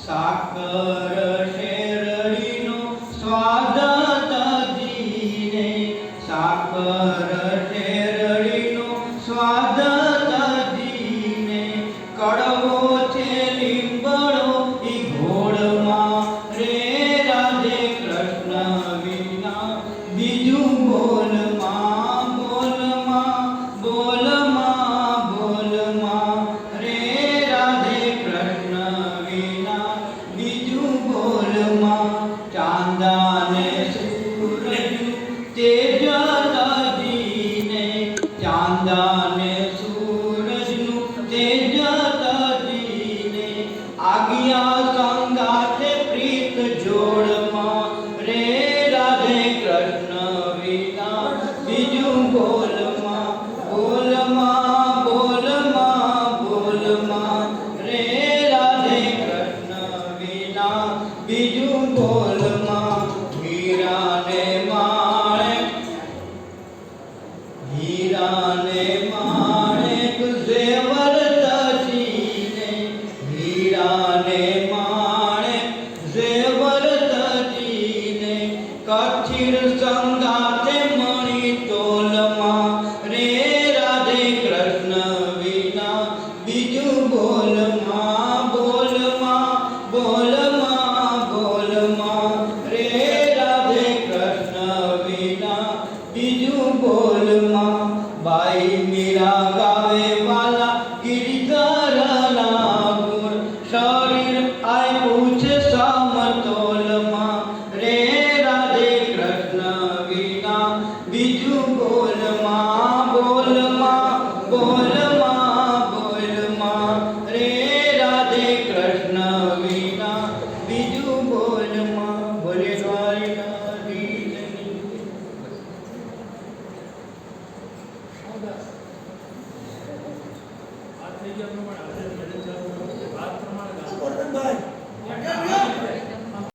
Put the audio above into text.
સાકર શેરડીનો સ્વાદ તજીને, સાકર શેરડીનો સ્વાદ તજીને, કડવો છે લીંબડો ઈ ઘોડમાં રે, રાધે કૃષ્ણ વિના બીજું બોલમાં બોલમાં બોલમાં બોલમાં રે, રાધે કૃષ્ણ વિના બીજું બોલમાં. ચાંદાને સૂરજનું તેજ તજીને, ચાંદાને સૂરજનું તેજ તજીને, આજ્ઞા સંગાથે પ્રીત જોડમાં રે, રાધે કૃષ્ણ વિના બીજું બોલમાં બોલમાં બોલમાં બોલમાં રે, રાધે કૃષ્ણ વિના બીજું બોલમાં. હીરાને માણેક, હીરાને માણેક ઝેવર તજીને, હીરાને માણેક ઝેવર તજીને, કથિર સંગાથે મણી તોલમાં રે, રાધે કૃષ્ણ વિના બીજું બોલમાં બોલમાં બોલમાં બોલમાં રે, રાધે કૃષ્ણ વિના બીજું બોલમાં. બાઈ મીરા ગાવે વાલા ગિરધરના ગુણ, શરીર આપ્યું છે સમતોલમાં રે, રાધે કૃષ્ણ વિના બીજું બોલમાં બોલમાં બોલમાં બોલમાં રે, રાધે કૃષ્ણ વિના બીજું બોલમાં. બોલે દ્વારિકાધીશની. આ થઈ ગયા પ્રમાણે